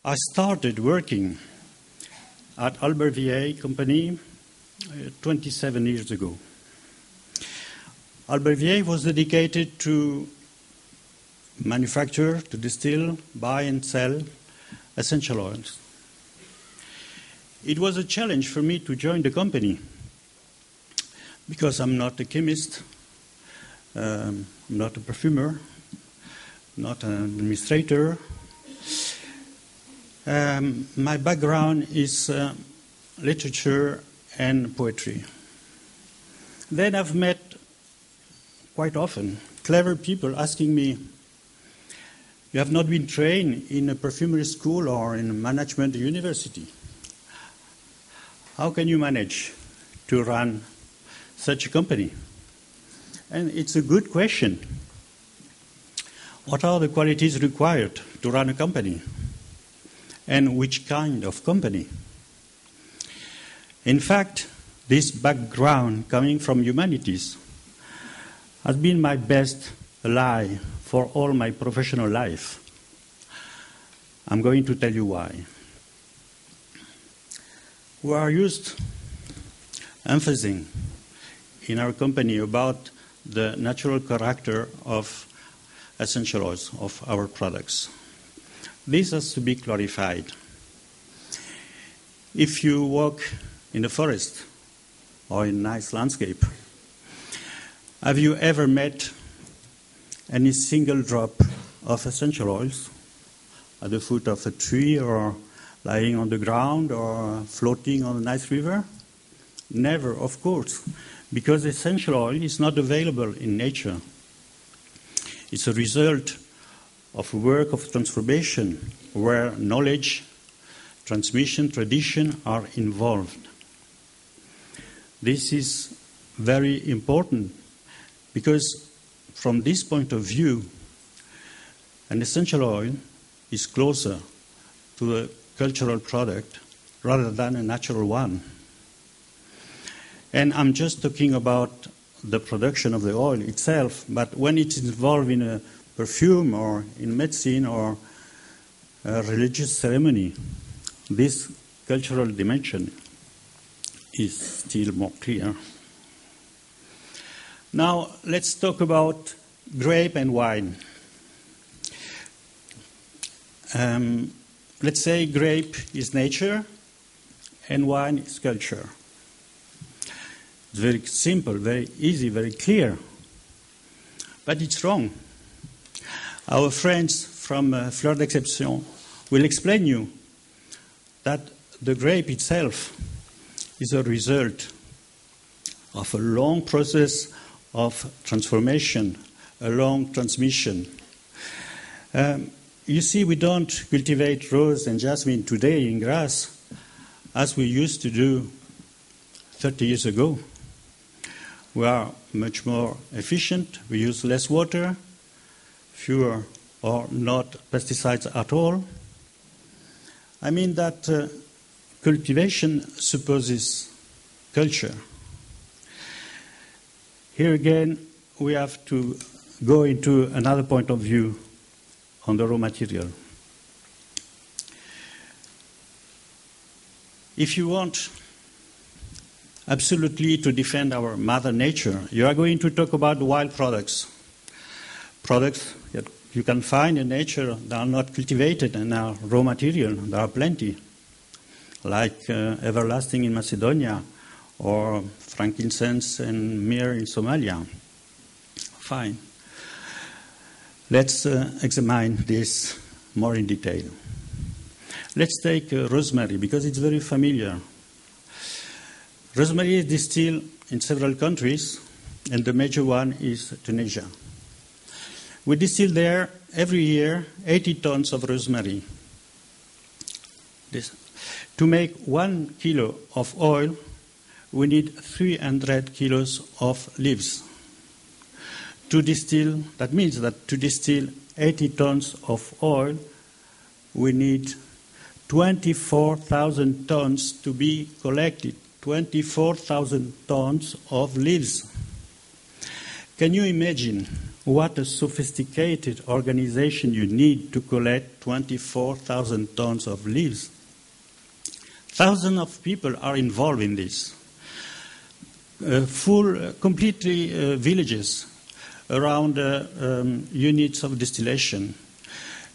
I started working at Albert VA company 27 years ago. Albert VA was dedicated to manufacture, to distill, buy and sell essential oils. It was a challenge for me to join the company because I'm not a chemist, I'm not a perfumer, not an administrator. My background is literature and poetry. Then I've met quite often clever people asking me, "You have not been trained in a perfumery school or in a management university. How can you manage to run such a company?" And it's a good question. What are the qualities required to run a company? And which kind of company? In fact, this background coming from humanities has been my best ally for all my professional life. I'm going to tell you why. We are used emphasizing in our company about the natural character of essential oils, of our products. This has to be clarified. If you walk in the forest or in a nice landscape, have you ever met any single drop of essential oils at the foot of a tree or lying on the ground or floating on a nice river? Never, of course, because essential oil is not available in nature. It's a result of work of transformation where knowledge, transmission, tradition are involved. This is very important because from this point of view, an essential oil is closer to a cultural product rather than a natural one. And I'm just talking about the production of the oil itself, but when it's involved in a perfume or in medicine or a religious ceremony, this cultural dimension is still more clear. Now let's talk about grape and wine. Let's say grape is nature and wine is culture. It's very simple, very easy, very clear. But it's wrong. Our friends from Fleur d'Exception will explain you that the grape itself is a result of a long process of transformation, a long transmission. You see, we don't cultivate rose and jasmine today in Grasse as we used to do 30 years ago. We are much more efficient. We use less water, fewer or not pesticides at all. I mean that cultivation supposes culture. Here again, we have to go into another point of view on the raw material. If you want absolutely to defend our mother nature, you are going to talk about wild products. Products that you can find in nature that are not cultivated and are raw material. There are plenty, like everlasting in Macedonia or frankincense and myrrh in Somalia. Fine. Let's examine this more in detail. Let's take rosemary because it's very familiar. Rosemary is distilled in several countries, and the major one is Tunisia. We distill there every year 80 tons of rosemary. To make 1 kilo of oil, we need 300 kilos of leaves. To distill, that means that to distill 80 tons of oil, we need 24,000 tons to be collected. 24,000 tons of leaves. Can you imagine what a sophisticated organization you need to collect 24,000 tons of leaves. Thousands of people are involved in this. Completely villages around units of distillation,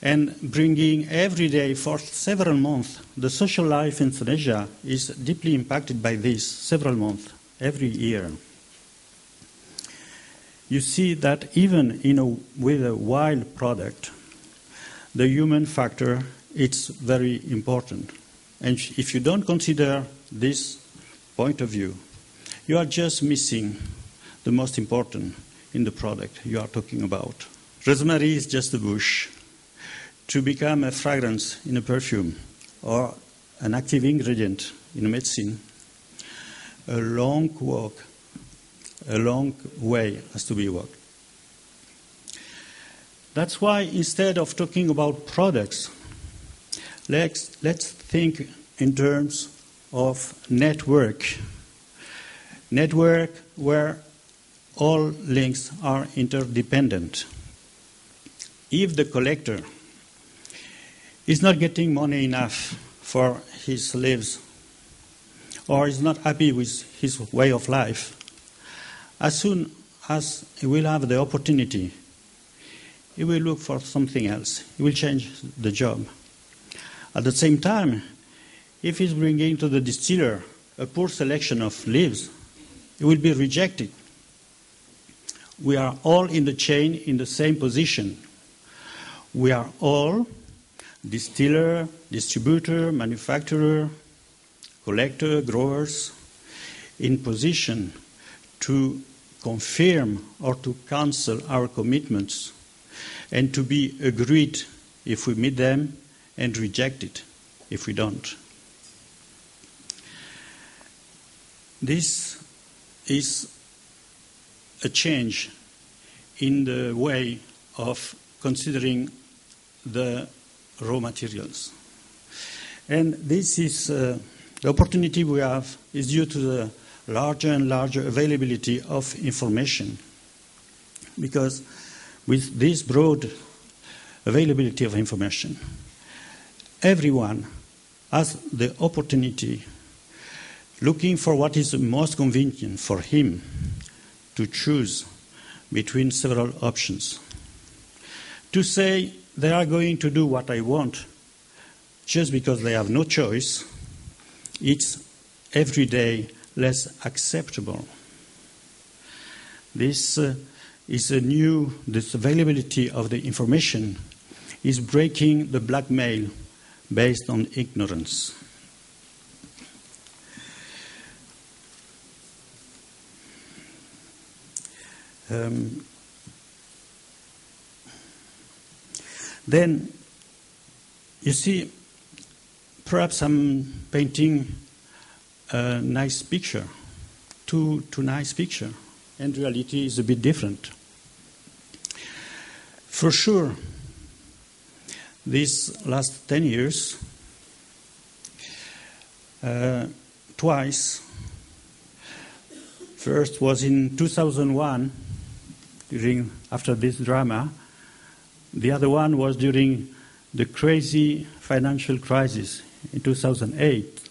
and bringing every day for several months. The social life in Tunisia is deeply impacted by this, several months, every year. You see that even with a wild product, the human factor is very important. And if you don't consider this point of view, you are just missing the most important in the product you are talking about. Rosemary is just a bush. To become a fragrance in a perfume or an active ingredient in a medicine, a long way has to be walked. That's why instead of talking about products, let's think in terms of network. Network where all links are interdependent. If the collector is not getting money enough for his leaves, or is not happy with his way of life, as soon as he will have the opportunity, he will look for something else. He will change the job. At the same time, if he's bringing to the distiller a poor selection of leaves, he will be rejected. We are all in the chain in the same position. We are all distiller, distributor, manufacturer, collector, growers, in position to confirm or to cancel our commitments and to be agreed if we meet them and rejected if we don't. This is a change in the way of considering the raw materials. And this is the opportunity we have is due to the larger and larger availability of information. Because with this broad availability of information, everyone has the opportunity, looking for what is the most convenient for him, to choose between several options. To say they are going to do what I want just because they have no choice, it's every day less acceptable. This availability of the information is breaking the blackmail based on ignorance. Then, you see, perhaps I'm painting a nice picture, too nice picture, and reality is a bit different. For sure, these last 10 years, twice, first was in 2001, after this drama. The other one was during the crazy financial crisis in 2008.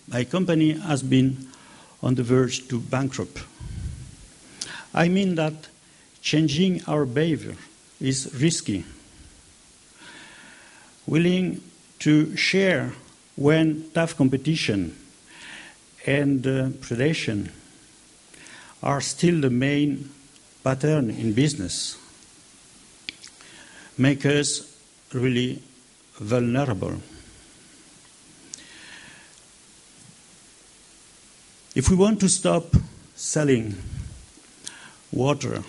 My company has been on the verge to bankrupt. I mean that changing our behavior is risky. Willing to share when tough competition and predation are still the main pattern in business, make us really vulnerable. If we want to stop selling water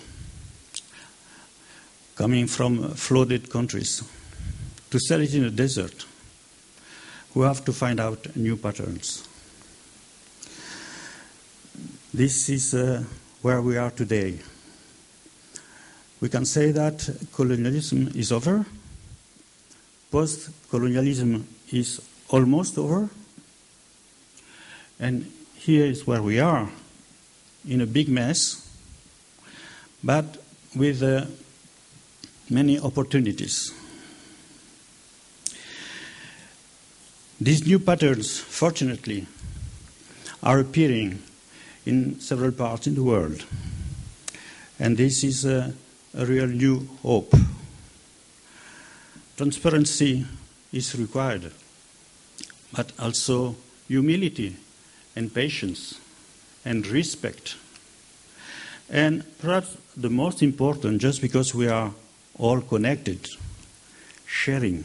coming from flooded countries to sell it in a desert, we have to find out new patterns. This is where we are today. We can say that colonialism is over, post-colonialism is almost over, and here is where we are, in a big mess, but with many opportunities. These new patterns, fortunately, are appearing in several parts in the world. And this is a real new hope. Transparency is required, but also humility and patience and respect. And perhaps the most important, just because we are all connected, sharing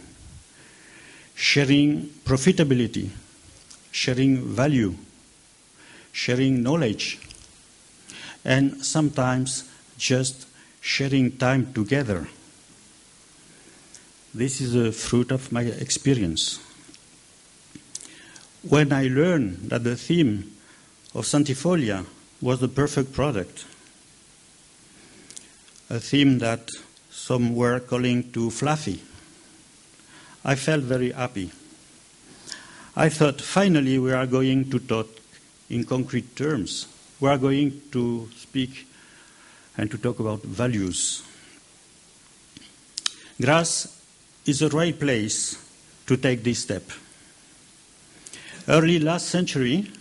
profitability, sharing value, sharing knowledge, and sometimes just sharing time together. This is a fruit of my experience. When I learned that the theme of Centifolia was the perfect product, a theme that some were calling too fluffy, I felt very happy. I thought, finally, we are going to talk in concrete terms. We are going to speak and to talk about values. Grasse is the right place to take this step. Early last century,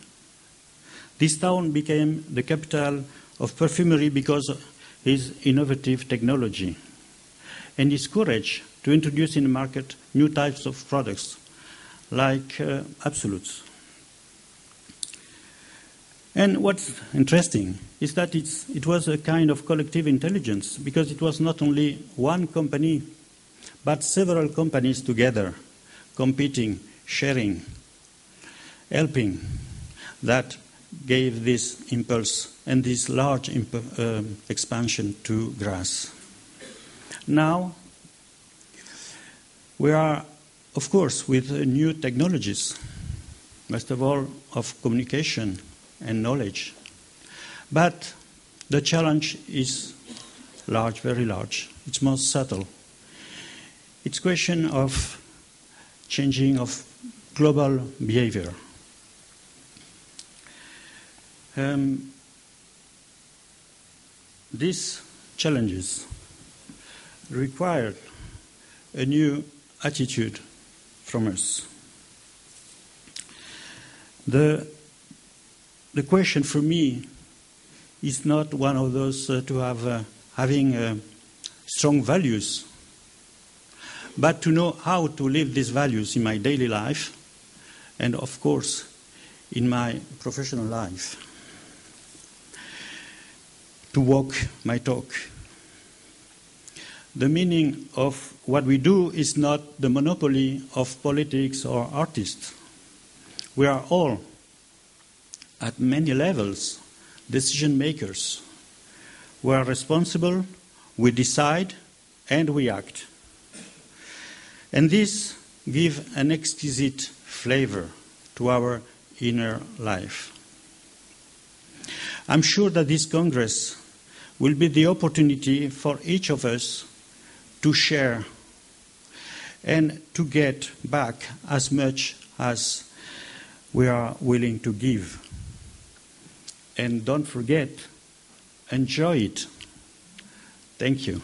this town became the capital of perfumery because of his innovative technology and his courage to introduce in the market new types of products like absolutes. And what's interesting is that it was a kind of collective intelligence, because it was not only one company, but several companies together, competing, sharing, helping, that gave this impulse and this large expansion to Grasse. Now, we are, of course, with new technologies, most of all of communication and knowledge. But the challenge is large, very large. It's more subtle. It's a question of changing of global behavior. These challenges require a new attitude from us. The question for me is not one of those to having strong values, but to know how to live these values in my daily life and, of course, in my professional life. To walk my talk. The meaning of what we do is not the monopoly of politics or artists. We are all, at many levels, decision makers. We are responsible, we decide, and we act. And this gives an exquisite flavor to our inner life. I'm sure that this Congress will be the opportunity for each of us to share and to get back as much as we are willing to give. And don't forget, enjoy it. Thank you.